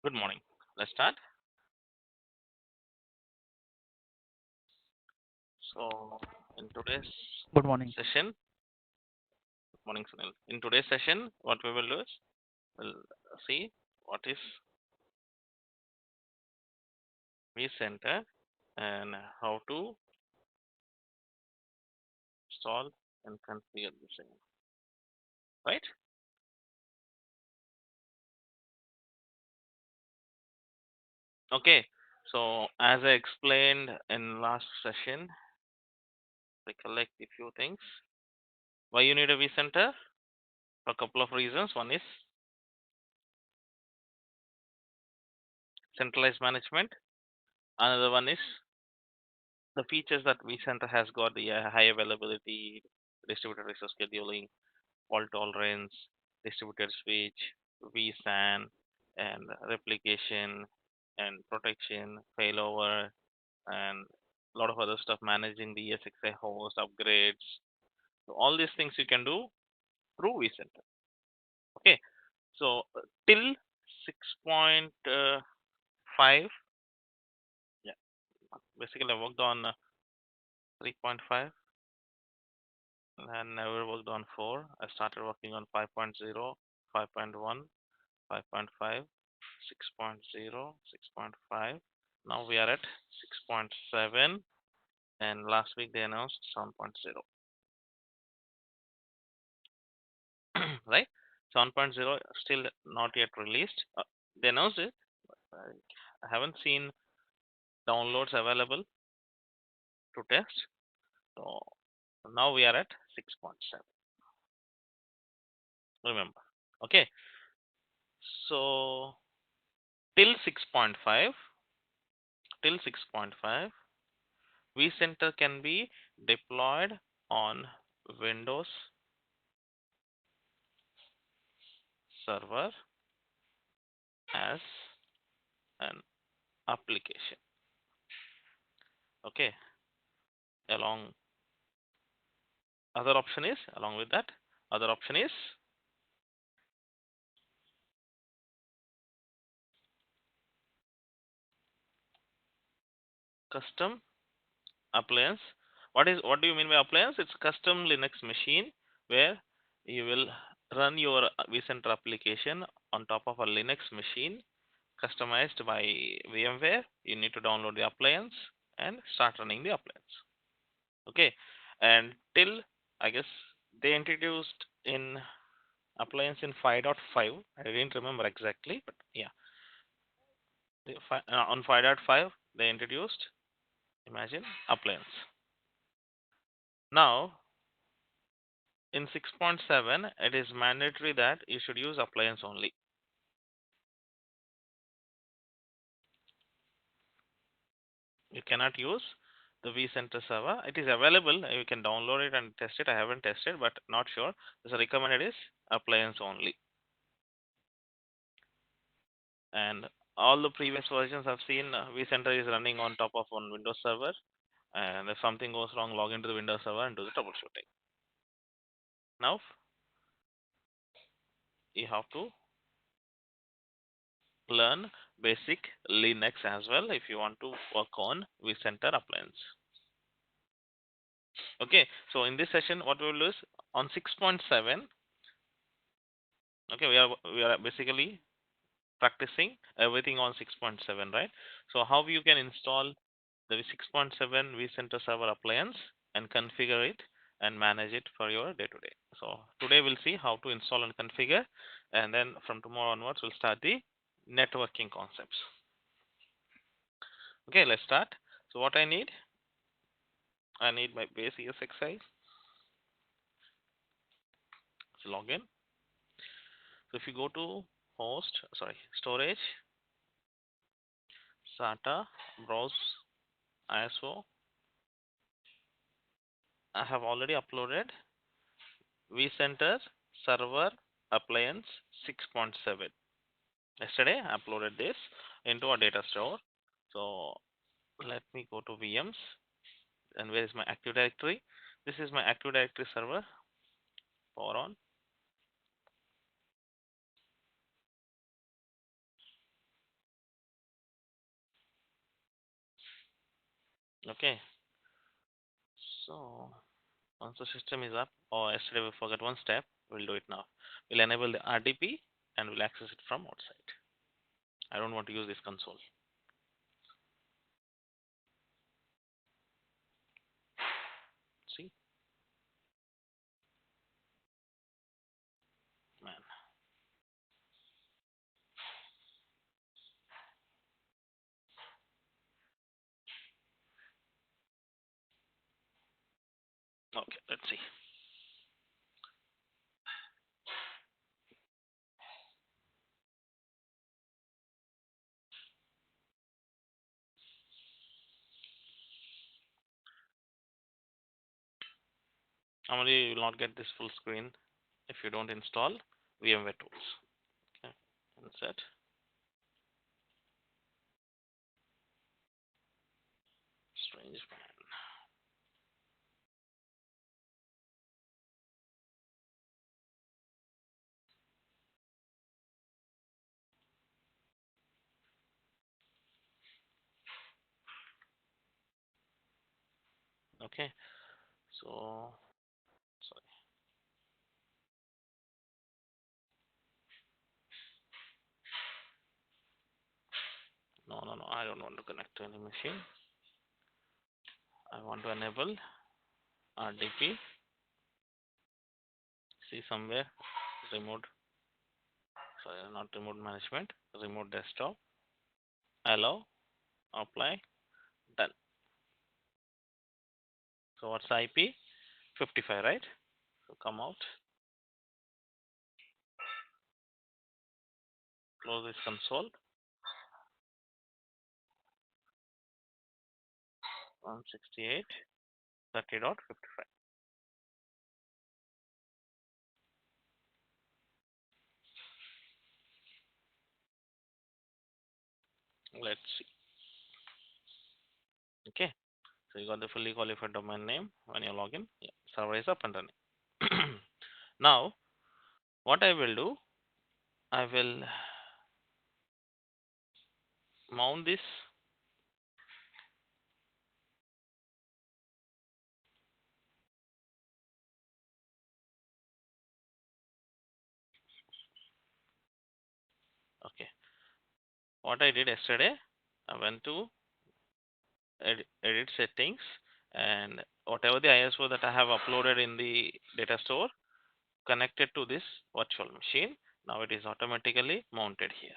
Good morning. Let's start. So, in today's Good morning. session, good morning, Sunil. In today's session, what we will do is we'll see what is vCenter and how to install and configure the same. Right? Okay. So, as I explained in last session, recollect a few things. Why you need a vCenter? For a couple of reasons. One is centralized management. Another one is the features that vCenter has got, the high availability, distributed resource scheduling, fault tolerance, distributed switch, vSAN, and replication and protection, failover, and a lot of other stuff, managing the ESXi host upgrades. So all these things you can do through vCenter. Okay, so till 6.5, yeah, basically I worked on 3.5 and never worked on 4. I started working on 5.0, 5.1, 5.5, 6.0, 6.5. Now we are at 6.7, and last week they announced 7.0. Right? 7.0 still not yet released. They announced it. I haven't seen downloads available to test. So now we are at 6.7. Remember. Okay. So till 6.5, vCenter can be deployed on Windows Server as an application. Okay, along along with that, other option is custom appliance. What do you mean by appliance? It's custom Linux machine where you will run your vCenter application on top of a Linux machine customized by VMware. You need to download the appliance and start running the appliance. Okay, and till I guess they introduced in appliance in 5.5. I didn't remember exactly, but yeah, on 5.5 they introduced, imagine, appliance. Now in 6.7 it is mandatory that you should use appliance only. You cannot use the vCenter server. It is available, you can download it and test it. I haven't tested, but not sure. So recommended is appliance only. And all the previous versions I've seen, vCenter is running on top of one Windows server, and if something goes wrong, log into the Windows server and do the troubleshooting. Now you have to learn basic Linux as well if you want to work on vCenter appliance. Okay, so in this session what we will do is on 6.7. Okay, we are basically practicing everything on 6.7, right? So how you can install the 6.7 vCenter server appliance and configure it and manage it for your day-to-day. So today we'll see how to install and configure, and then from tomorrow onwards we'll start the networking concepts. Okay, let's start. So what I need my base ESXi. So login. So if you go to storage, SATA, browse ISO. I have already uploaded vCenter server appliance 6.7. Yesterday I uploaded this into a data store. So let me go to VMs, and where is my Active Directory? This is my Active Directory server. Power on. Okay, so once the system is up, or yesterday we forgot one step, we'll do it now. We'll enable the RDP and we'll access it from outside. I don't want to use this console. See, man. Okay, let's see. Normally, you will not get this full screen if you don't install VMware tools. Okay, insert. Strange man. Okay, so sorry. No. I don't want to connect to any machine. I want to enable RDP. See somewhere remote. Sorry, not remote management. Remote desktop. Allow. Apply. Done. So what's the IP? 55, right? So come out. Close this console. 168.30.55. Let's see. Okay. So you got the fully qualified domain name when you log in. Yeah, server is up and running. Now, what I will do, I will mount this. Okay. What I did yesterday, I went to edit settings, and whatever the ISO that I have uploaded in the data store connected to this virtual machine. Now it is automatically mounted here.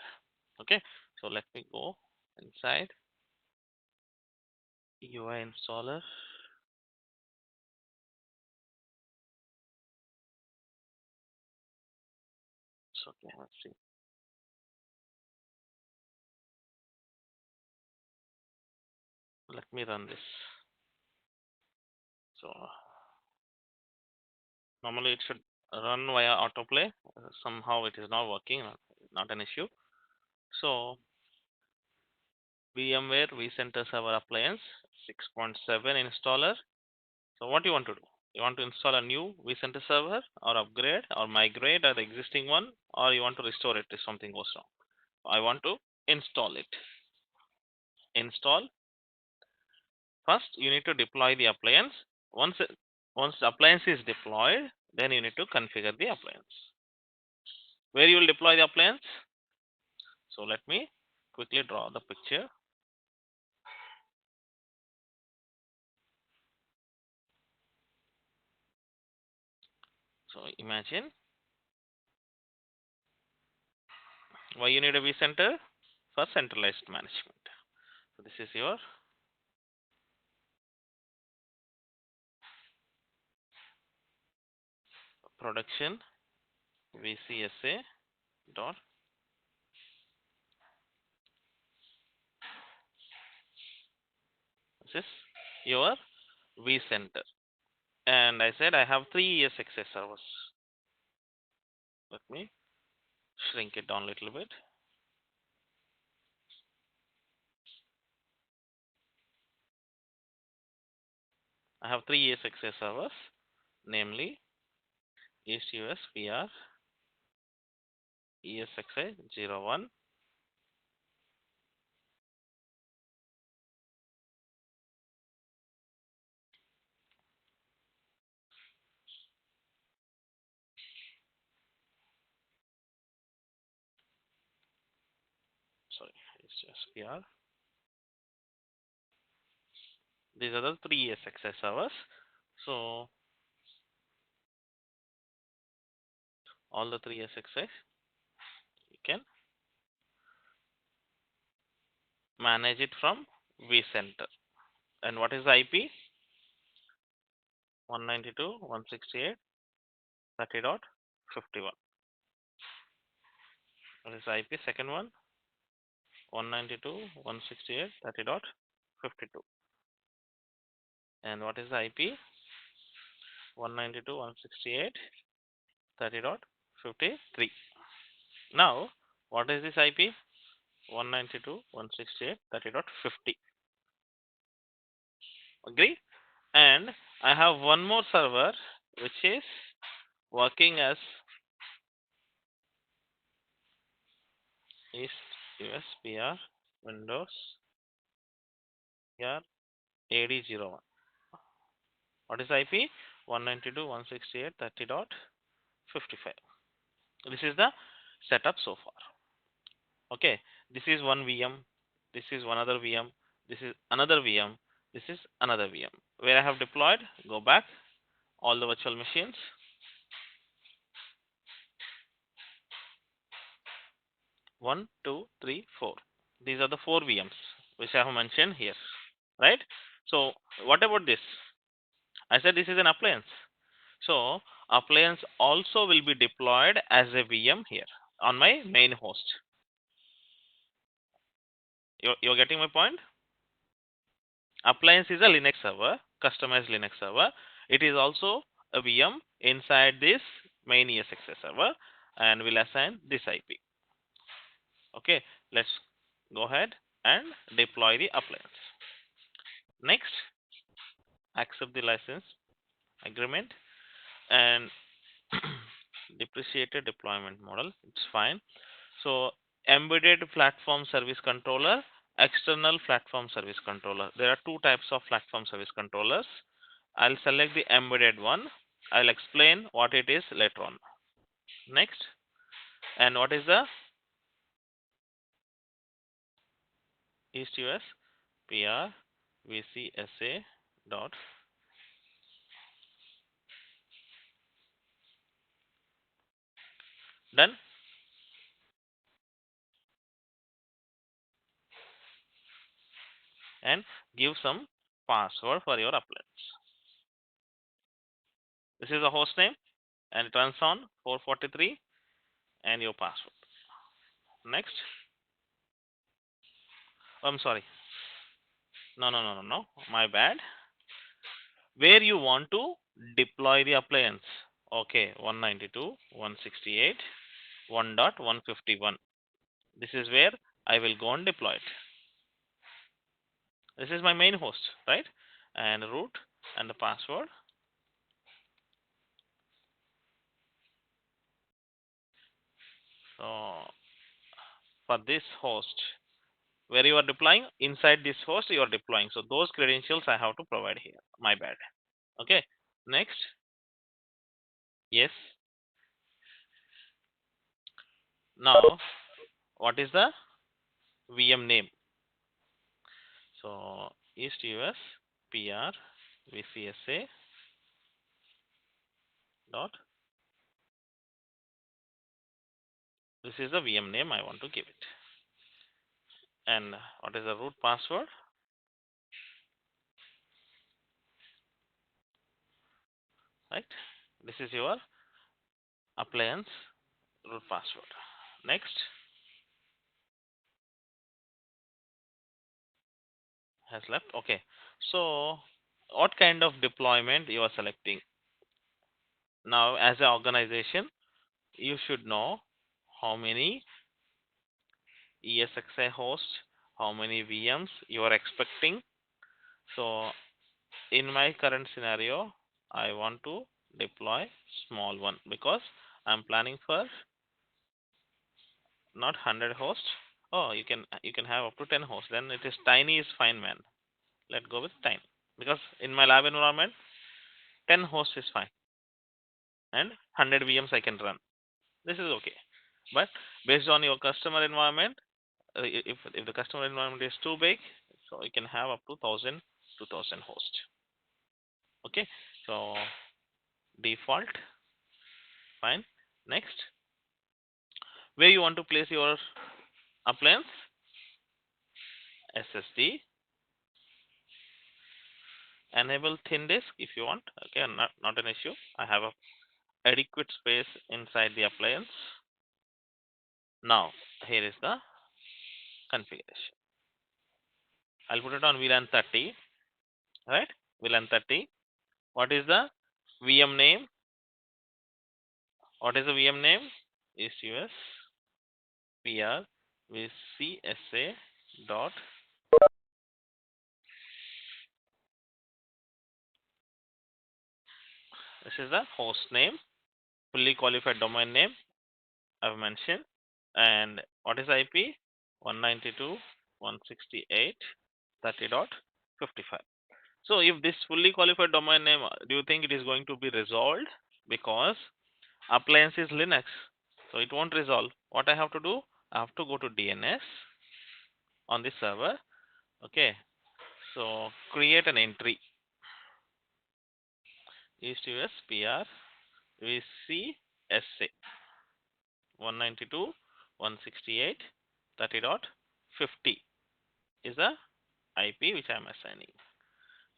Okay. So let me go inside UI installer. So okay, let's see. Let me run this. So normally it should run via autoplay. Somehow it is not working. Not an issue. So VMware vCenter Server Appliance 6.7 installer. So what you want to do? You want to install a new vCenter server, or upgrade, or migrate the existing one, or you want to restore it if something goes wrong. I want to install it. Install. First, you need to deploy the appliance. Once the appliance is deployed, then you need to configure the appliance. Where you will deploy the appliance? So let me quickly draw the picture. So imagine why you need a vCenter for centralized management. So this is your production VCSA dot. This is your vCenter, and I said I have 3 ESXi servers. Let me shrink it down a little bit. I have 3 ESXi servers, namely East US PR ESXi 01, sorry, it's just PR. These are the 3 ESXi servers. So all the 3 ESXi you can manage it from vCenter. And what is the IP? 192.168.30.51. What is the IP? Second one, 192.168.30.52. And what is the IP? 192.168.30.53. Now, what is this IP? 192.168.30.50. Agree? And I have one more server which is working as East US PR Windows PR AD01. What is IP? 192.168.30.55. This is the setup so far. Okay, this is one VM, this is one other VM, this is another VM, this is another VM. Where I have deployed, go back, all the virtual machines. 1, 2, 3, 4. These are the 4 VMs which I have mentioned here, right? So what about this? I said this is an appliance. So appliance also will be deployed as a VM here on my main host. You're getting my point? Appliance is a Linux server, customized Linux server. It is also a VM inside this main ESXi server, and we'll assign this IP. Okay, let's go ahead and deploy the appliance. Next, accept the license agreement and depreciated deployment model. It's fine. So embedded platform service controller, external platform service controller. There are 2 types of platform service controllers. I'll select the embedded one. I'll explain what it is later on. Next, and what is the East US PR VCSA dot done, and give some password for your appliance. This is the host name and it runs on 443 and your password. Next. Oh, I'm sorry. No. My bad. Where you want to deploy the appliance. Okay, 192.168, 1.151. This is where I will go and deploy it. This is my main host, right? And root and the password. So for this host, where you are deploying, inside this host you are deploying. So those credentials I have to provide here. My bad. Okay. Next. Yes. Now, what is the VM name? So East US PR VCSA dot. This is the VM name I want to give it. And what is the root password? Right. This is your appliance root password. Next. Has left. Okay. So what kind of deployment you are selecting? Now, as an organization, you should know how many ESXi hosts, how many VMs you are expecting. So in my current scenario, I want to deploy small one because I'm planning for not 100 hosts. Oh, you can have up to 10 hosts. Then it is tiny is fine, man. Let's go with tiny because in my lab environment, 10 hosts is fine and 100 VMs I can run. This is okay. But based on your customer environment, if the customer environment is too big, so you can have up to 1000 2000 hosts. Okay, so default, fine. Next, where you want to place your appliance? SSD. Enable thin disk if you want. Okay, not an issue. I have a adequate space inside the appliance. Now here is the configuration. I'll put it on VLAN 30, right? VLAN 30. What is the VM name? What is the VM name? ECUS PR vCSA dot. This is the host name, fully qualified domain name I've mentioned. And what is IP? 192.168.30.55. So if this fully qualified domain name, do you think it is going to be resolved? Because appliance is Linux, so it won't resolve. What I have to do? I have to go to DNS on the server. Okay, so create an entry. ECUS PR vCSA 192.168.30.50 is the IP which I am assigning.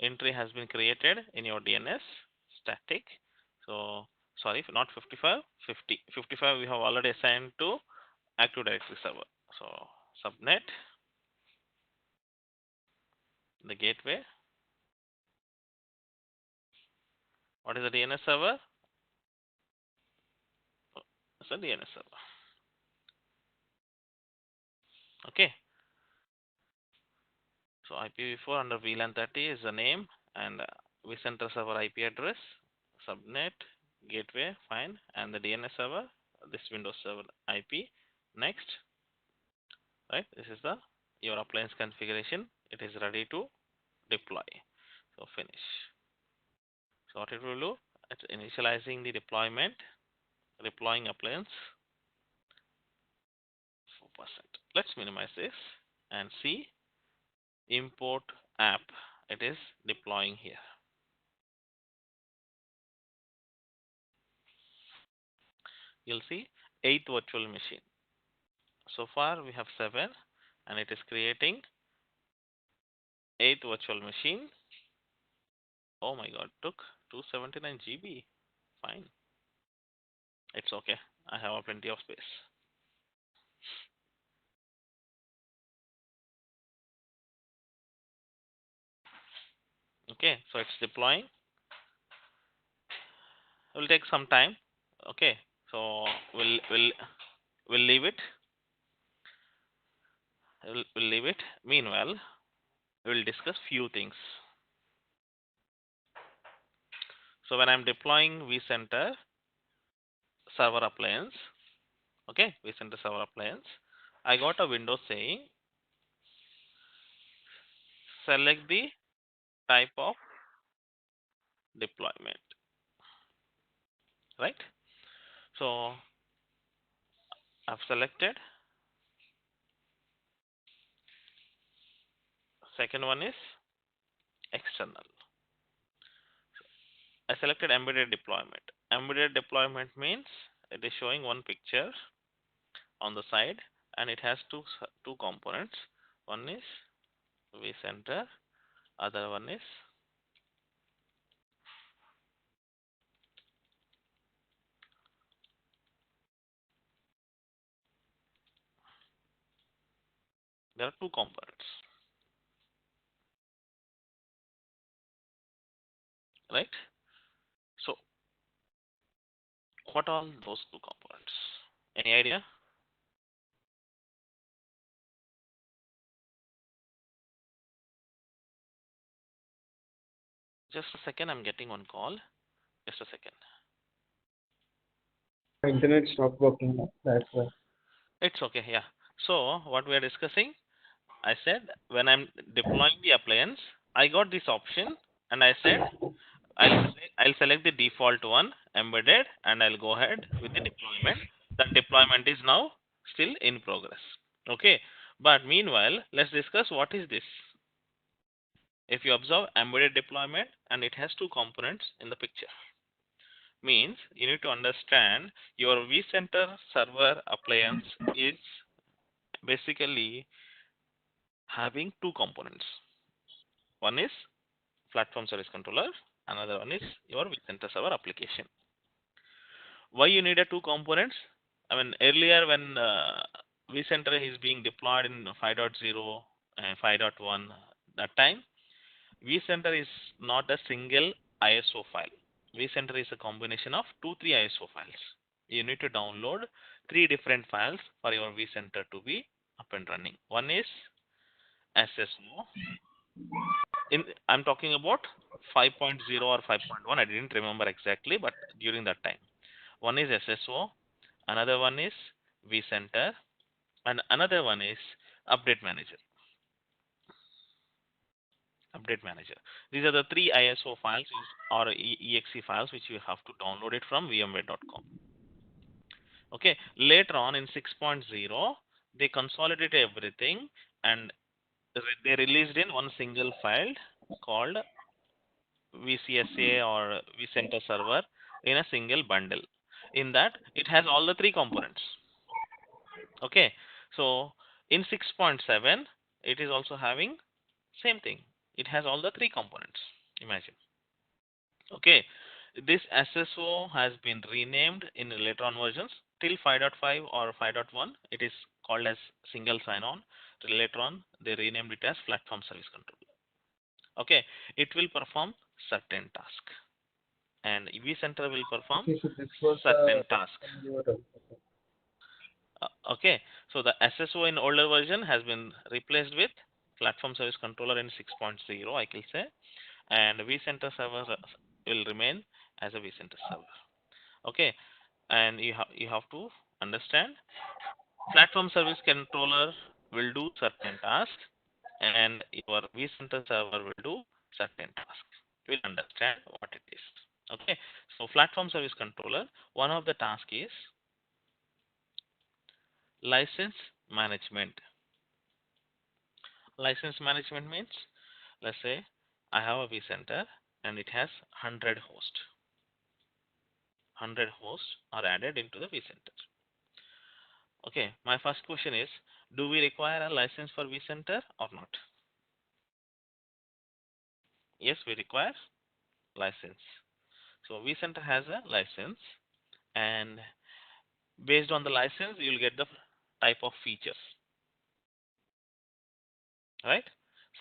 Entry has been created in your DNS static. So sorry, not 55, 50. 55 we have already assigned to Active Directory server. So subnet, the gateway. What is the DNS server? It's a DNS server. Okay. So IPv4 under VLAN 30 is the name, and vCenter server IP address, subnet, gateway, fine, and the DNS server, this Windows server IP. Next, right? This is the your appliance configuration. It is ready to deploy. So finish. So what it will do? It's initializing the deployment, deploying appliance 4%. Let's minimize this and see import app. It is deploying here. You'll see 8th virtual machine. So far we have 7, and it is creating 8th virtual machine. Oh my god, took 279 GB. Fine. It's okay. I have plenty of space. Okay, so it's deploying. It will take some time. Okay, so we'll leave it. We'll leave it. Meanwhile, we'll discuss few things. So when I'm deploying vCenter server appliance, okay, vCenter server appliance, I got a window saying select the type of deployment, right? So I've selected. Second one is external. I selected embedded deployment. Embedded deployment means it is showing one picture on the side, and it has two components. One is vCenter, other one is there are two components, right? So what are those two components? Any idea? Just a second, I'm getting on call. Just a second. Internet stopped working. That's why. It's okay, yeah. So what we are discussing, I said when I'm deploying the appliance, I got this option, and I said I'll select the default one, embedded, and I'll go ahead with the deployment. That deployment is now still in progress. Okay, But meanwhile, let's discuss what is this. If you observe embedded deployment, and it has two components in the picture, means you need to understand your vCenter server appliance is basically having two components. One is platform service controller, another one is your vCenter server application. Why you need a two components? I mean, earlier when vCenter is being deployed in 5.0 and 5.1, that time vCenter is not a single ISO file. vCenter is a combination of 2-3 ISO files. You need to download three different files for your vCenter to be up and running. One is SSO. I'm talking about 5.0 or 5.1. I didn't remember exactly, but during that time, one is SSO, another one is vCenter, and another one is update manager. Update manager. These are the three ISO files or exe files which you have to download it from vmware.com. Okay, later on in 6.0 they consolidate everything and they released in one single file called vcsa or vcenter server in a single bundle. In that it has all the three components. Okay, so in 6.7 it is also having same thing. It has all the three components. Imagine. Okay, this SSO has been renamed in later on versions till 5.5 or 5.1. It is called as single sign-on. Later on, they renamed it as platform service control. Okay, it will perform certain task, and vCenter will perform Okay, so this was certain the task. one you were talking about. Okay, so the SSO in older version has been replaced with platform service controller in 6.0, I can say, and vCenter server will remain as a vCenter server. Okay, and you have to understand platform service controller will do certain tasks and your vCenter server will do certain tasks. You will understand what it is. Okay, so platform service controller, one of the task is license management. License management means, let's say I have a vCenter and it has 100 hosts. 100 hosts are added into the vCenter. Okay, my first question is, do we require a license for vCenter or not? Yes, we require license. So vCenter has a license, and based on the license, you will get the type of features, right?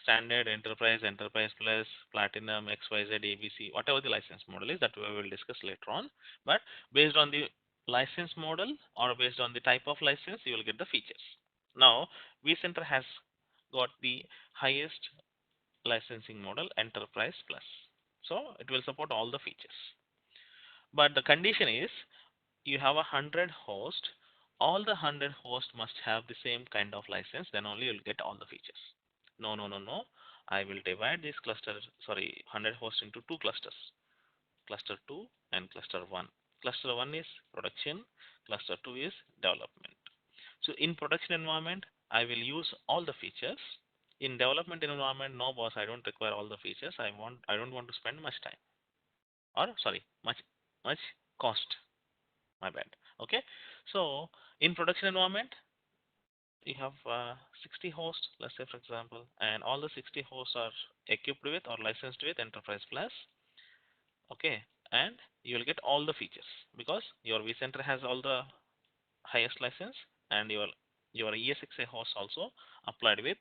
Standard, enterprise, enterprise plus, platinum, XYZ, ABC, whatever the license model is, that we will discuss later on. But based on the license model or based on the type of license, you will get the features. Now, vCenter has got the highest licensing model, enterprise plus, so it will support all the features, but the condition is you have 100 hosts. All the 100 hosts must have the same kind of license, then only you'll get all the features. No, no, no, no, I will divide this cluster, sorry, 100 hosts into two clusters, cluster 2 and cluster 1. Cluster 1 is production, cluster 2 is development. So in production environment, I will use all the features. In development environment, no boss, I don't require all the features. I don't want to spend much time, or sorry, much cost. My bad. Okay. So in production environment, you have 60 hosts, let's say for example, and all the 60 hosts are equipped with or licensed with Enterprise Plus. Okay, and you will get all the features because your vCenter has all the highest license, and your ESXi host also applied with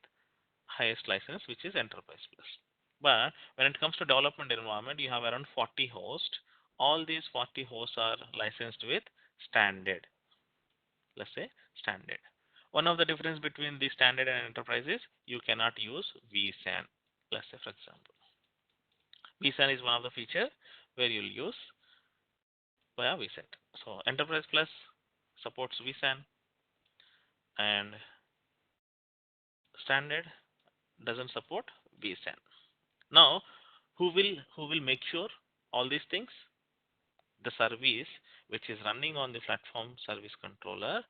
highest license, which is Enterprise Plus. But when it comes to development environment, you have around 40 hosts. All these 40 hosts are licensed with standard. Let's say standard. One of the difference between the standard and enterprise is you cannot use vSAN. Let's say for example, vSAN is one of the feature where you'll use via vCenter. So Enterprise Plus supports vSAN, and standard doesn't support vSAN. Now, who will make sure all these things? The service which is running on the platform service controller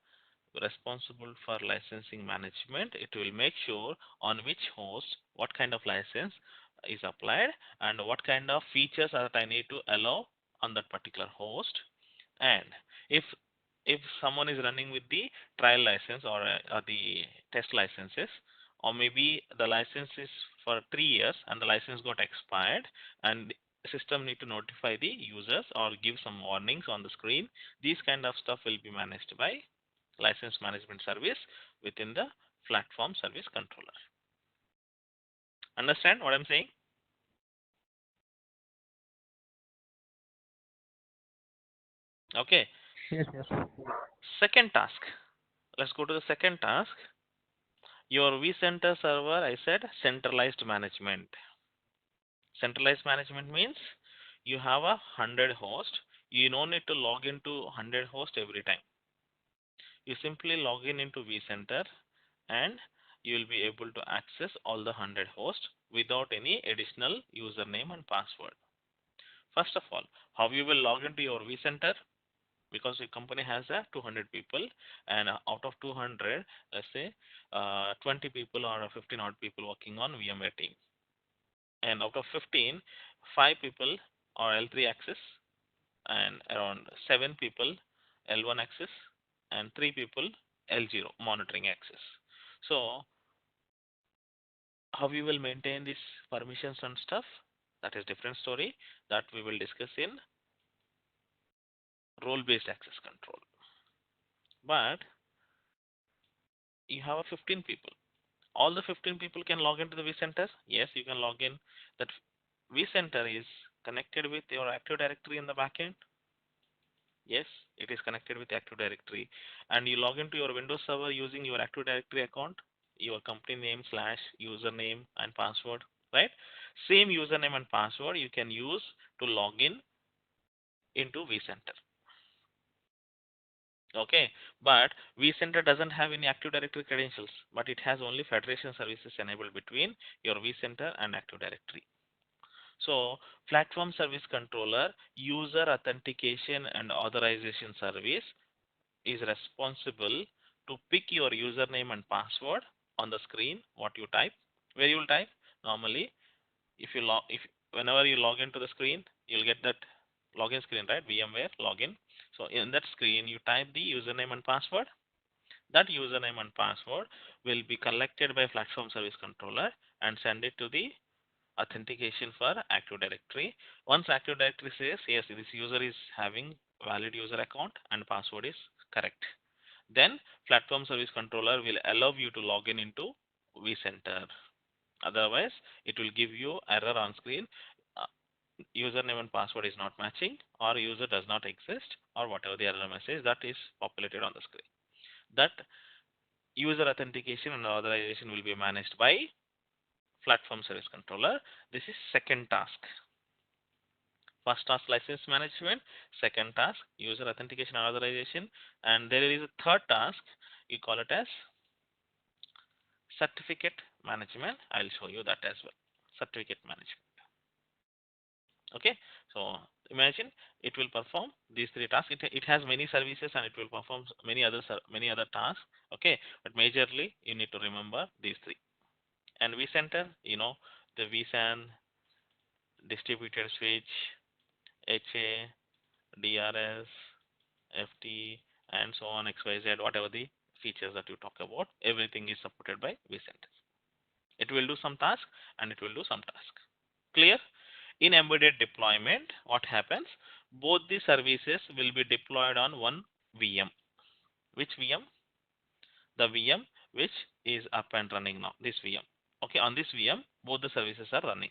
responsible for licensing management. It will make sure on which host what kind of license is applied and what kind of features that I need to allow on that particular host. And if someone is running with the trial license or the test licenses, or maybe the license is for 3 years and the license got expired, and the system need to notify the users or give some warnings on the screen, these kind of stuff will be managed by license management service within the platform service controller. Understand what I'm saying? Okay. Yes, yes. Second task. Let's go to the second task. Your vCenter server, I said centralized management. Centralized management means you have 100 hosts. You don't need to log into 100 hosts every time. You simply log in into vCenter and you will be able to access all the 100 hosts without any additional username and password. First of all, how you will log into your vCenter? Because your company has 200 people, and out of 200, let's say 20 people or 15 odd people working on VMware team, and out of 15, 5 people are L3 access, and around 7 people L1 access, and 3 people L0 monitoring access. So how we will maintain these permissions and stuff, that is different story that we will discuss in role based access control. But you have 15 people. All the 15 people can log into the vCenter. Yes, you can log in. That vCenter is connected with your Active Directory in the backend. Yes, it is connected with Active Directory, and you log into your Windows server using your Active Directory account, your company name / username and password, right? Same username and password you can use to log in into vCenter. Okay, but vCenter doesn't have any Active Directory credentials, but it has only Federation services enabled between your vCenter and Active Directory. So, Platform Service Controller user authentication and authorization service is responsible to pick your username and password on the screen. What you type, where you will type normally. If whenever you log into the screen, you'll get that login screen, right? VMware login. So in that screen, you type the username and password. That username and password will be collected by Platform Service Controller and send it to the authentication for Active Directory. Once Active Directory says yes, this user is having valid user account and password is correct, then Platform Service Controller will allow you to log in into vCenter. Otherwise, it will give you error on screen. Uh, Username and password is not matching, or user does not exist, or whatever the error message that is populated on the screen. That user authentication and authorization will be managed by Platform Service Controller. This is second task. First task license management, second task user authentication and authorization, and there is a third task. You call it as certificate management. I'll show you that as well. Certificate management. Okay, so imagine it will perform these three tasks. It has many services and it will perform many other tasks. Okay, but majorly you need to remember these three. And vCenter, the vSAN, distributed switch, HA, DRS, FT, and so on, XYZ, whatever the features that you talk about, everything is supported by vCenter. It will do some task and it will do some task. Clear? In embedded deployment, what happens? Both the services will be deployed on one VM. Which VM? The VM which is up and running now. This VM. Okay, on this VM, both the services are running.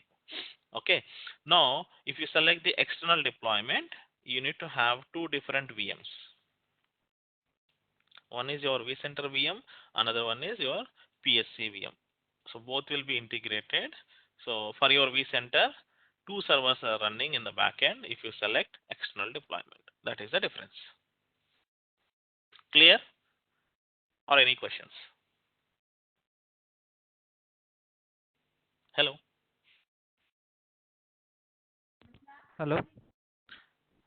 Okay, now if you select the external deployment, you need to have two different VMs. One is your vCenter VM, another one is your PSC VM. So both will be integrated. So for your vCenter, two servers are running in the backend if you select external deployment. That is the difference. Clear? Or any questions? Hello? Hello.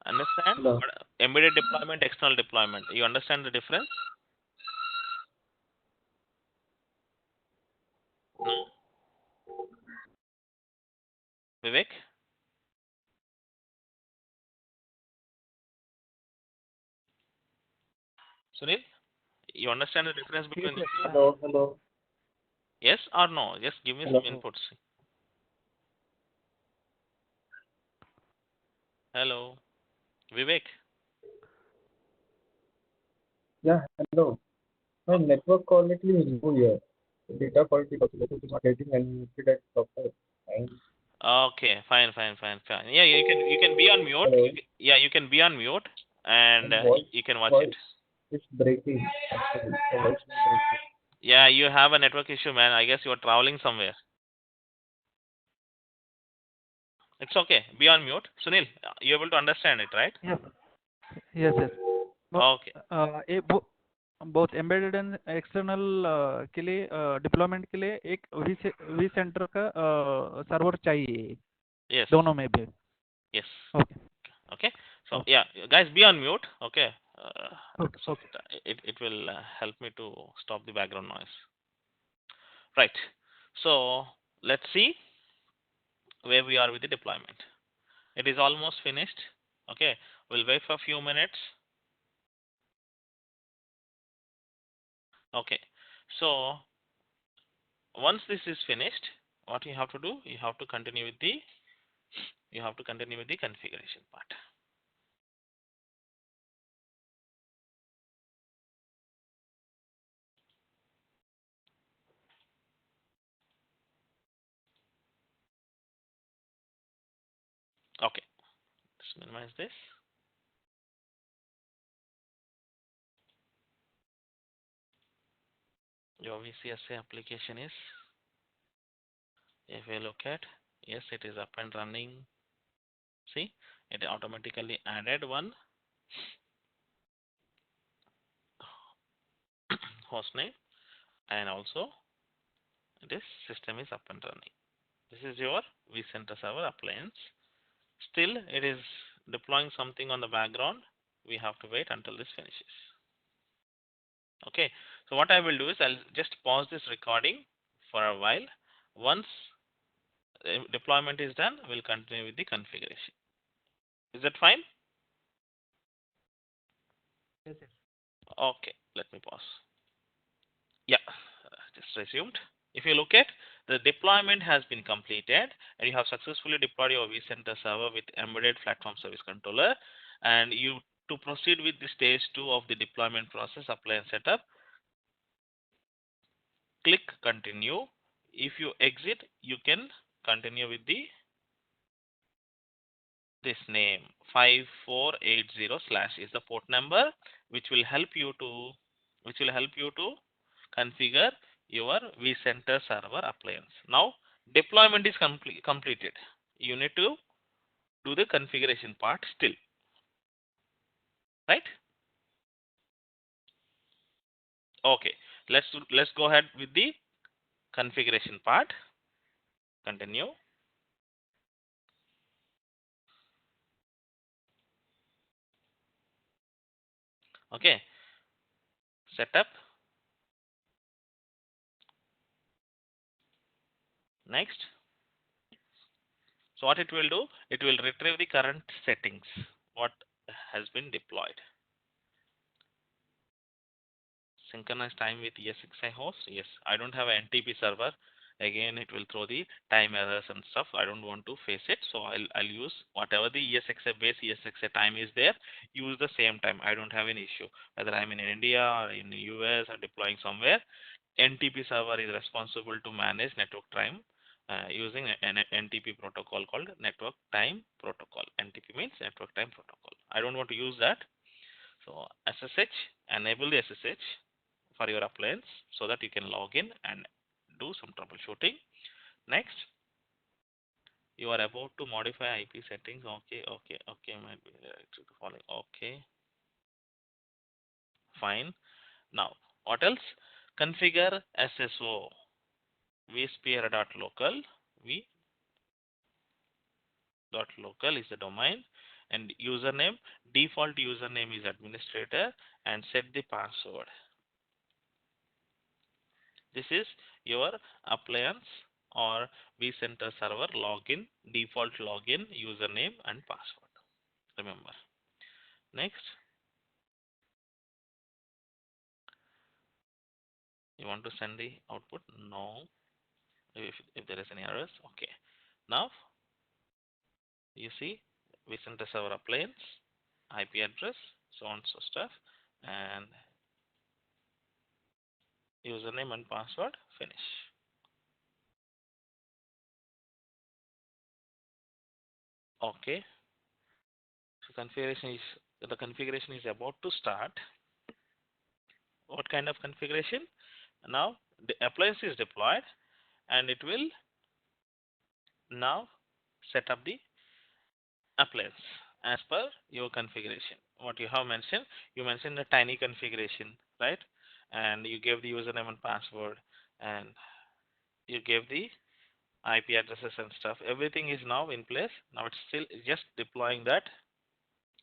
Understand? Hello. Embedded deployment, external deployment. You understand the difference? Vivek? Sunil? You understand the difference Yes, between yes. Hello, hello, yes or no? Just give me some hello. inputs. Hello, Vivek. Yeah, hello. My network quality is low here. Data quality is not getting unmuted at proper time. Okay, fine, fine, fine, fine. Yeah, you can be on mute. Hello. Yeah, you can be on mute, and And voice, you can watch it. voice is breaking. Actually, the voice is breaking. Yeah, you have a network issue, man. I guess you are traveling somewhere. It's okay. Be on mute. Sunil, you able to understand it, right? Yes, yes, yes. Bo- Okay. both embedded and external के लिए deployment के लिए एक we centre का server चाहिए Yes. दोनों में भी. Yes. Okay Okay. So okay yeah, guys, be on mute. Okay. Okay So okay. it will help me to stop the background noise. Right. So let's see where we are with the deployment. It is almost finished. Okay. We'll wait for a few minutes. Okay. So once this is finished, what you have to do, you have to continue with the configuration part. Okay. Let's minimize this. Your VCSA application is, if we look at, yes, it is up and running. See, it automatically added one hostname, and also this system is up and running. This is your vCenter server appliance. Still, it is deploying something on the background. We have to wait until this finishes. Okay, so what I will do is I'll just pause this recording for a while. Once deployment is done, we'll continue with the configuration. Is that fine? Yes, yes. Okay, let me pause. Yeah, just resumed. If you look at, the deployment has been completed and you have successfully deployed your vCenter server with embedded platform service controller, and you, to proceed with the stage 2 of the deployment process, appliance setup, click continue. If you exit, you can continue with the this name 5480 slash is the port number, which will help you to configure your vCenter server appliance. Now deployment is completed. You need to do the configuration part still, right? Okay, let's go ahead with the configuration part. Continue. Okay, setup. Next. So what it will do, it will retrieve the current settings what has been deployed. Synchronize time with ESXi host. Yes, I don't have an NTP server. Again, it will throw the time errors and stuff. I don't want to face it, so I'll use whatever the ESXi base ESXi time is there. Use the same time. I don't have any issue whether I'm in India or in the US or deploying somewhere. NTP server is responsible to manage network time using an NTP protocol called network time protocol. NTP means network time protocol. I don't want to use that. So SSH, enable the SSH for your appliance so that you can log in and do some troubleshooting. Next, you are about to modify IP settings. Okay, might be following. Okay, fine. Now, what else? Configure SSO vsphere.local. v.local is the domain, and username, default username is administrator, and set the password. This is your appliance or vCenter server login, default login, username and password. Remember. Next, you want to send the output? No. If there is any errors, okay. Now you see vCenter server appliance, IP address, so on so stuff, and username and password. Finish. Okay. So the configuration is about to start. What kind of configuration? Now the appliance is deployed, and it will now set up the appliance as per your configuration. What you have mentioned, you mentioned a tiny configuration, right? And you gave the username and password, and you gave the IP addresses and stuff. Everything is now in place. Now it's still just deploying that,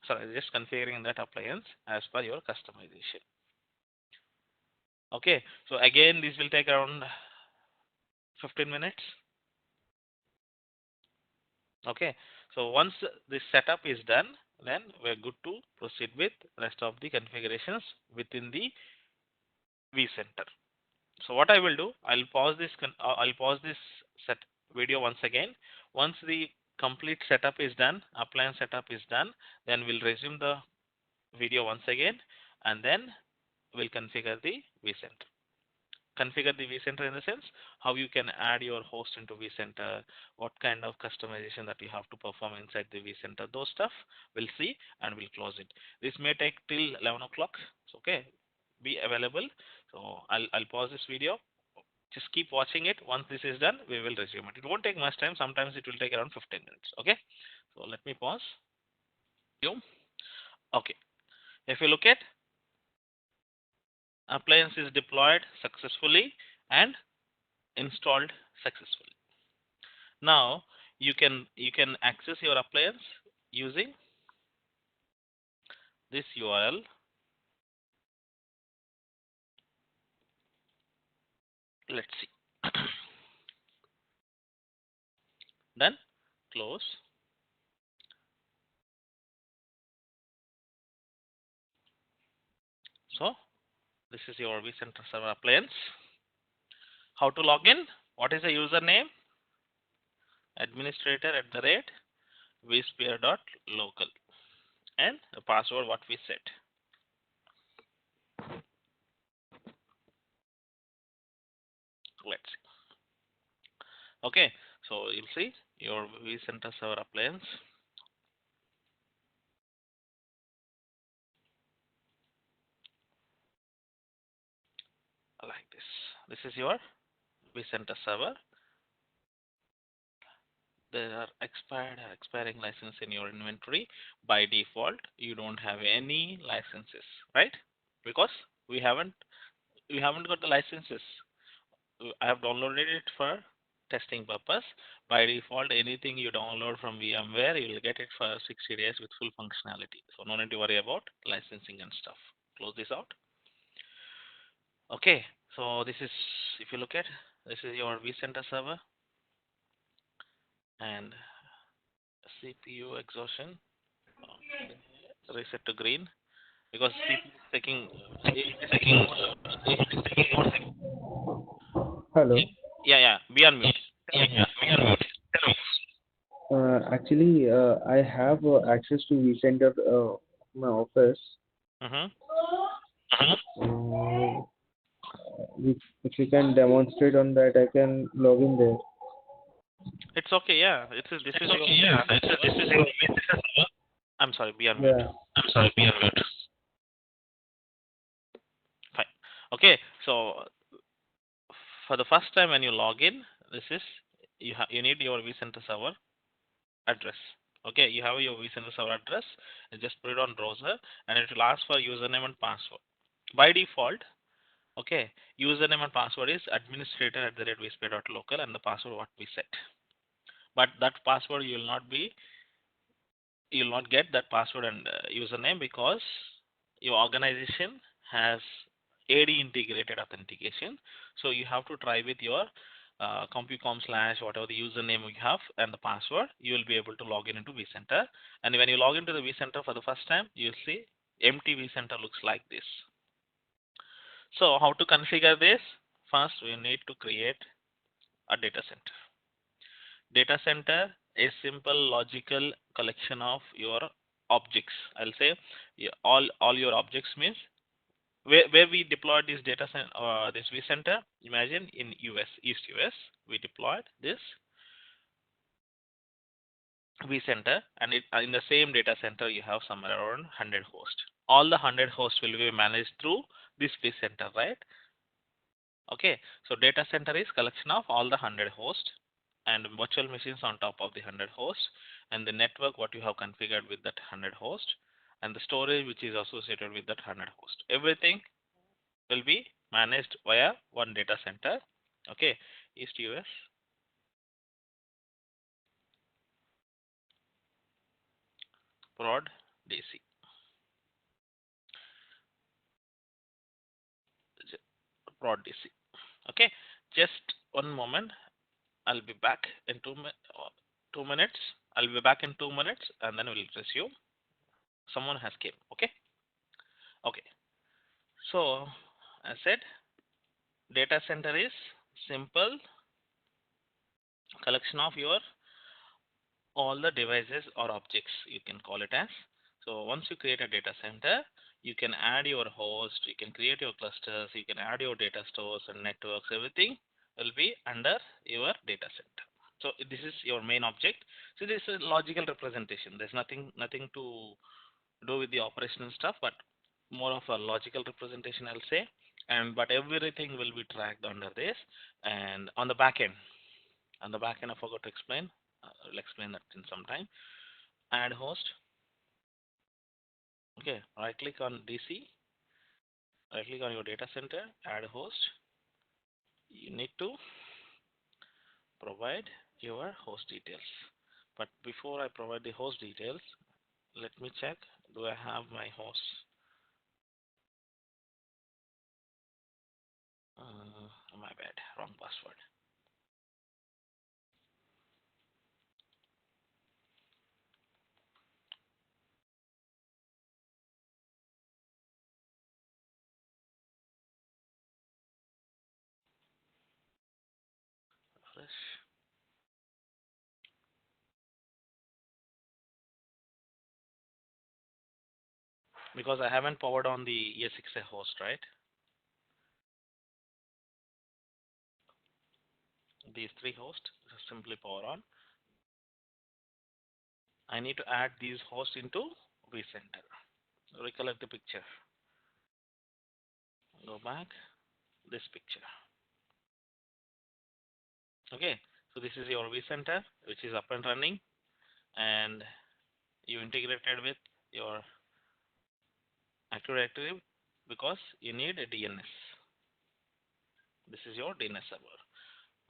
sorry, just configuring that appliance as per your customization. Okay, so again, this will take around 15 minutes. Okay, so once this setup is done, then we're good to proceed with rest of the configurations within the vCenter. So what I will do, I'll pause this set video once again. Once the complete setup is done, appliance setup is done, then we'll resume the video once again, and then we'll configure the vCenter. Configure the vCenter in the sense how you can add your host into vCenter, what kind of customization that you have to perform inside the vCenter. Those stuff we'll see, and we'll close it. This may take till 11 o'clock. So, okay, be available. So I'll pause this video. Just keep watching it. Once this is done, we will resume it. It won't take much time. Sometimes it will take around 15 minutes. Okay. So let me pause. Okay. If you look at, appliance is deployed successfully and installed successfully. Now you can access your appliance using this URL. Let's see. Then close. So this is your vCenter server appliance. How to log in? What is the username? Administrator @vsphere.local, and the password what we set. Let's see. Okay, so you'll see your vCenter server appliance. Like this. This is your vCenter server. There are expiring license in your inventory. By default, you don't have any licenses, right? Because we haven't got the licenses. I have downloaded it for testing purpose. By default, anything you download from VMware, you will get it for 60 days with full functionality. So no need to worry about licensing and stuff. Close this out. Okay, so this is, if you look at, this is your vCenter server, and CPU exhaustion, reset to green, because CPU is taking Hello. yeah, be on mute. Actually, I have access to vCenter my office. Mm-hmm. If you can demonstrate on that, I can log in there. It's okay, yeah. This is your I'm sorry, be on mute. Yeah. Fine. Okay, so for the first time when you log in, this is you need your vCenter server address. Okay, you have your vCenter server address. You just put it on browser, and it will ask for username and password. By default, okay, username and password is administrator @vsphere.local, and the password what we set. But that password you will not get that password and username, because your organization has AD integrated authentication. So you have to try with your compcom / whatever the username you have and the password, you will be able to log in into vCenter. And when you log into the vCenter for the first time, you'll see empty vCenter looks like this. So how to configure this? First, we need to create a data center. Data center is simple logical collection of your objects. I'll say all your objects means where we deployed this data center, this vCenter. Imagine in US, East US, we deployed this vCenter, and in the same data center you have somewhere around 100 hosts. All the 100 hosts will be managed through this vCenter, right? Okay, so data center is collection of all the 100 hosts and virtual machines on top of the 100 hosts, and the network what you have configured with that 100 host, and the storage which is associated with that 100 host. Everything will be managed via one data center. Okay, East US prod DC. Prod DC. Okay, just one moment. I'll be back in 2 minutes. I'll be back in 2 minutes, and then we'll resume. Someone has came. Okay. Okay. So, I said data center is simple collection of your all the devices or objects, you can call it as. So once you create a data center, you can add your host, you can create your clusters, you can add your data stores and networks. Everything will be under your data center. So this is your main object. So this is a logical representation. There's nothing to do with the operational stuff, but more of a logical representation, I'll say. And but everything will be tracked under this. And on the back end, I forgot to explain. I'll explain that in some time. Add host. Okay, right click on DC, right click on your data center, add host. You need to provide your host details. But before I provide the host details, let me check, do I have my host? My bad, wrong password. Refresh. Because I haven't powered on the ES6 host, right? These three hosts, just simply power on. I need to add these hosts into vCenter. Recollect the picture. Go back, this picture. Okay, so this is your vCenter, which is up and running, and you integrated with your Active Directory because you need a DNS. This is your DNS server.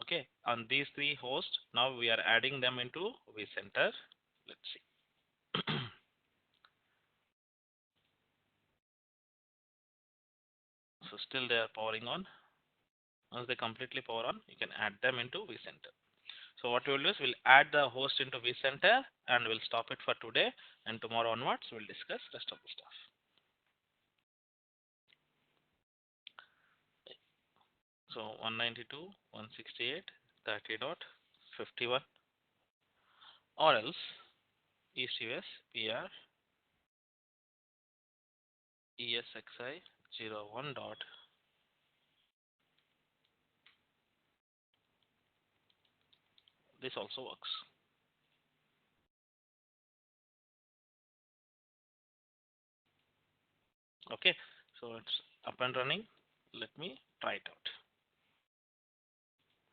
Okay, on these three hosts, now we are adding them into vCenter. Let's see. So still they are powering on. Once they completely power on, you can add them into vCenter. So what we'll do is we'll add the host into vCenter and we'll stop it for today, and tomorrow onwards we'll discuss rest of the stuff. So 192.168.30.51, or else East US PR ESXi 01 dot. This also works. Okay, so it's up and running. Let me try it out.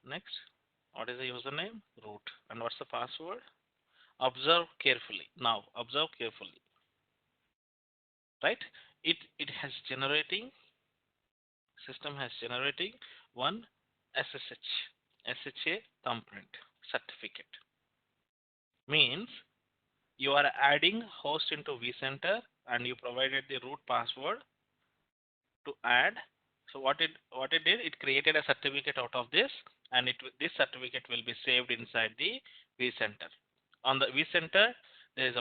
Next, what is the username? Root. And what's the password? Observe carefully. Now observe carefully. Right? It has generating, system has generating one SHA thumbprint certificate. Means you are adding host into vCenter and you provided the root password to add, So what it did, it created a certificate out of this, and this certificate will be saved inside the vCenter. On the vCenter, there is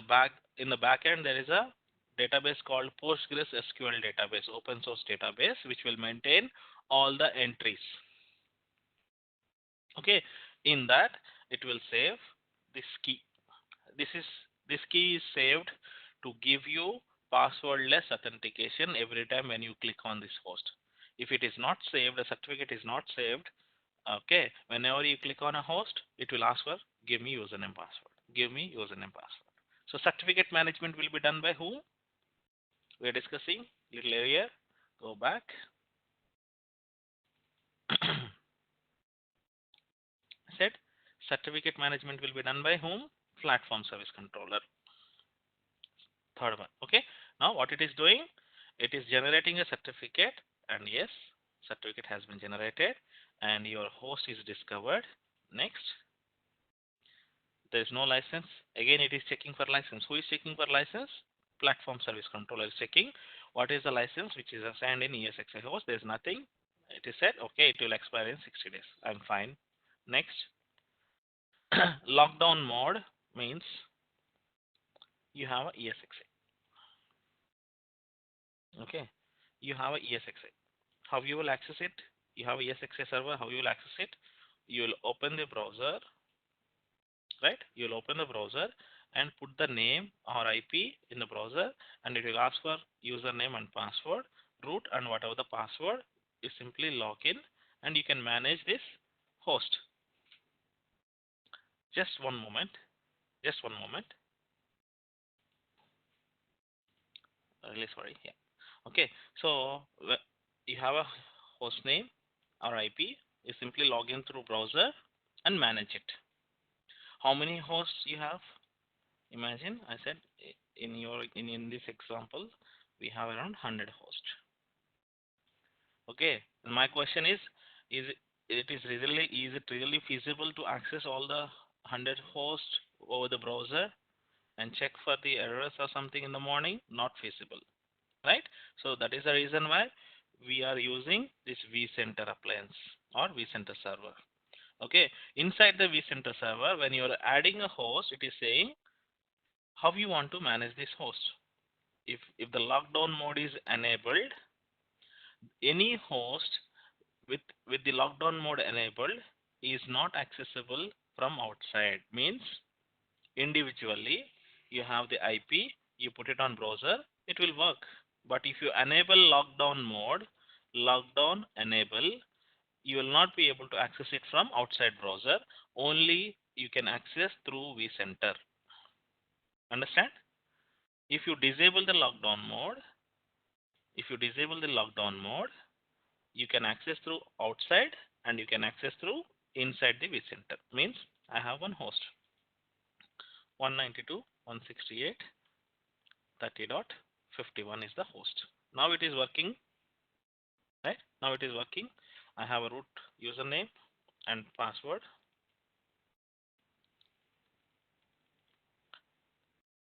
in the back end there is a database called Postgres SQL database, open source database, which will maintain all the entries. Okay, in that it will save this key. This key is saved to give you passwordless authentication every time when you click on this host. If it is not saved, the certificate is not saved, okay, whenever you click on a host, it will ask for give me username password, give me username password. So certificate management will be done by whom? We are discussing little earlier. Go back. I said certificate management will be done by whom? Platform service controller. Third one. Okay, now what it is doing, it is generating a certificate, and yes, certificate has been generated and your host is discovered. Next, there is no license. Again, it is checking for license. Who is checking for license? Platform service controller is checking what is the license which is assigned in ESXi host. There is nothing. It is said okay, it will expire in 60 days. I'm fine. Next, lockdown mode means you have a ESXi. Okay, you have a ESXi. How you will access it? You have a ESXi server. How you will access it? You will open the browser, right? You will open the browser and put the name or IP in the browser, and it will ask for username and password, root, and whatever the password. You simply log in, and you can manage this host. Just one moment. Just one moment. Really sorry. Yeah. Okay. So you have a host name or IP. You simply log in through browser and manage it. How many hosts you have? Imagine I said in this example we have around 100 hosts. Okay. And my question is it really feasible to access all the 100 hosts over the browser and check for the errors or something in the morning? Not feasible, right? So that is the reason why we are using this vCenter appliance or vCenter server. Okay, inside the vCenter server, when you are adding a host, it is saying how you want to manage this host. If the lockdown mode is enabled, any host with the lockdown mode enabled is not accessible from outside. Means individually you have the IP, you put it on browser, it will work. But if you enable lockdown mode, lockdown enable, you will not be able to access it from outside browser. Only you can access through vCenter. Understand? If you disable the lockdown mode, you can access through outside and you can access through inside the vCenter. Means I have one host 192.168.30.51 is the host. Now it is working, right? Now it is working. I have a root username and password.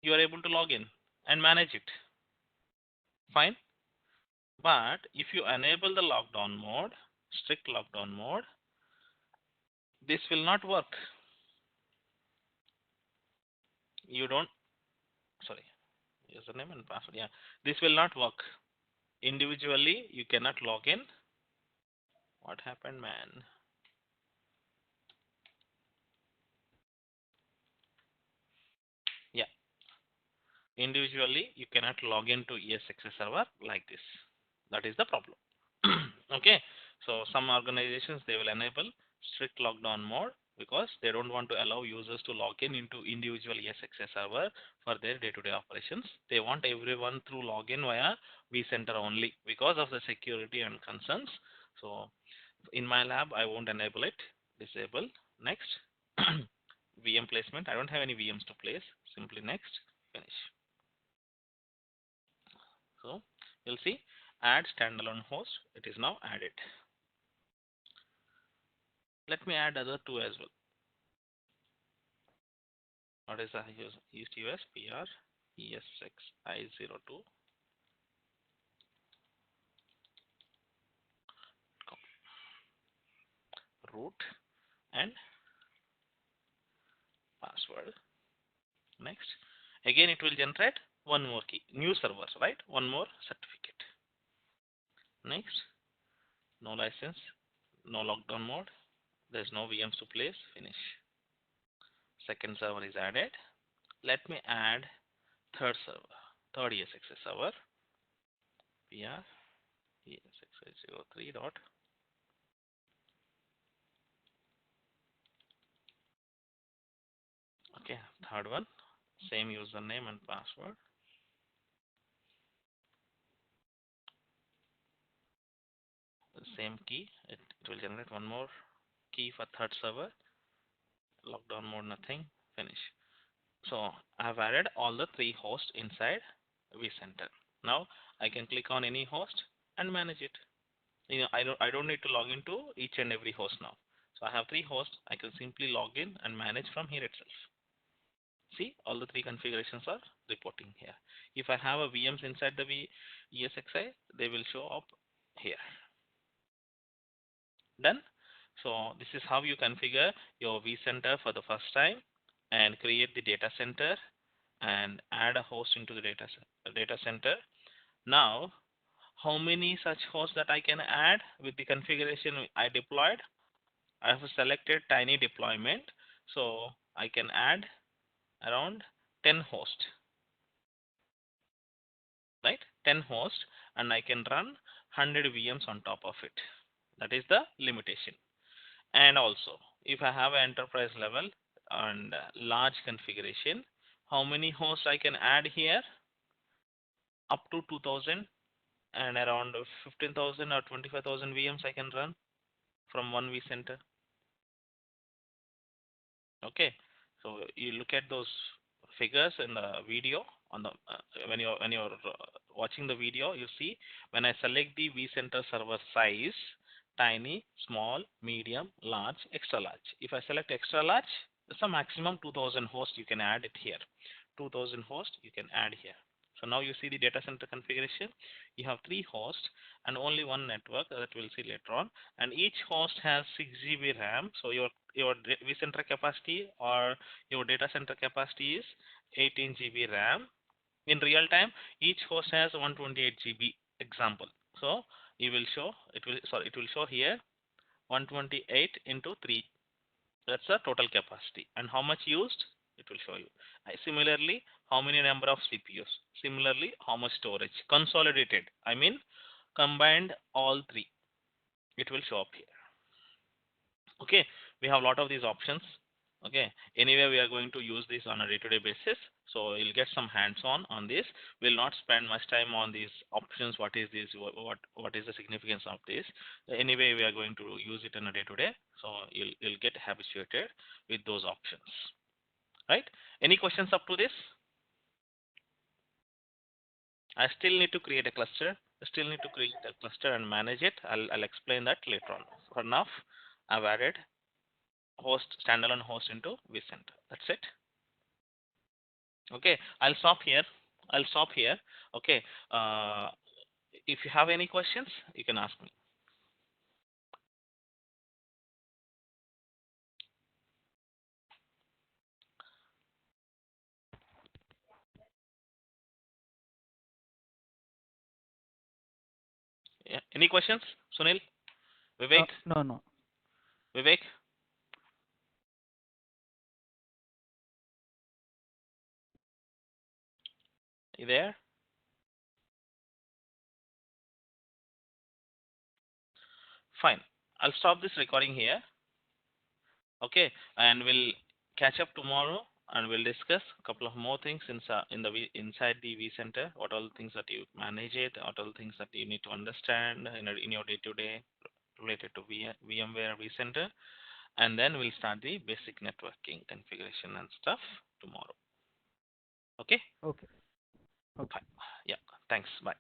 You are able to log in and manage it. Fine. But if you enable the lockdown mode, strict lockdown mode, this will not work. You don't, sorry, username and password. Yeah, this will not work. Individually, you cannot log in. What happened, man? Yeah, individually, you cannot log into ESXi server like this. That is the problem. Okay, so some organizations, they will enable strict lockdown mode because they don't want to allow users to log in into individual ESXi server for their day-to-day operations. They want everyone through login via vCenter only because of the security and concerns. So in my lab, I won't enable it. Disable. Next. VM placement. I don't have any VMs to place. Simply next. Finish. So you'll see add standalone host. It is now added. Let me add other two as well. What is the East US PR ES6I02? root and password. Next, again it will generate one more key, new server, right? One more certificate. Next, no license, no lockdown mode, there's no VMs to place, finish. Second server is added. Let me add third server, third ESXi server. PR ESXi03 dot. Okay, third one, same username and password. The same key, it will generate one more key for third server. Lockdown mode, nothing, finish. So I have added all the three hosts inside vCenter. Now I can click on any host and manage it. I don't need to log into each and every host now. So I have three hosts. I can simply log in and manage from here itself. See, all the three configurations are reporting here. If I have a VMs inside the ESXi, they will show up here. Done. So this is how you configure your vCenter for the first time and create the data center and add a host into the data center. Now, how many such hosts that I can add with the configuration I deployed? I have selected tiny deployment, so I can add around 10 hosts, right? 10 hosts, and I can run 100 VMs on top of it. That is the limitation. And also, if I have an enterprise level and large configuration, how many hosts I can add here? Up to 2000 and around 15,000 or 25,000 VMs I can run from one vCenter. Okay, so you look at those figures in the video on the when you're watching the video, you see when I select the vCenter server size, tiny, small, medium, large, extra large. If I select extra large, it's a maximum 2000 hosts you can add it here. 2000 hosts you can add here. So now you see the data center configuration. You have three hosts and only one network that we'll see later on. And each host has 6 GB RAM. So your vCenter capacity or your data center capacity is 18 GB RAM. In real time, each host has 128 GB example. So you will show it will show here 128 into 3. That's the total capacity. And how much used? It will show you. Similarly, how many number of CPUs? Similarly, how much storage? Consolidated. I mean, combined all three. It will show up here. Okay, we have a lot of these options. Okay, anyway, we are going to use this on a day-to-day basis, so you'll get some hands-on on this. We'll not spend much time on these options. What is this? What is the significance of this? Anyway, we are going to use it on a day-to-day, so you'll get habituated with those options. Right? Any questions up to this? I still need to create a cluster. I still need to create a cluster and manage it. I'll explain that later on. For now, I've added standalone host into vCenter. That's it. Okay, I'll stop here. Okay, if you have any questions, you can ask me. Yeah. Any questions, Sunil? Vivek? No. Vivek? You there? Fine. I'll stop this recording here. Okay, and we'll catch up tomorrow and we'll discuss a couple of more things inside the vCenter. What all the things that you manage it, what all the things that you need to understand in your day-to-day related to VMware vCenter, and then we'll start the basic networking configuration and stuff tomorrow. Okay? Okay. Fine. Yeah. Thanks. Bye.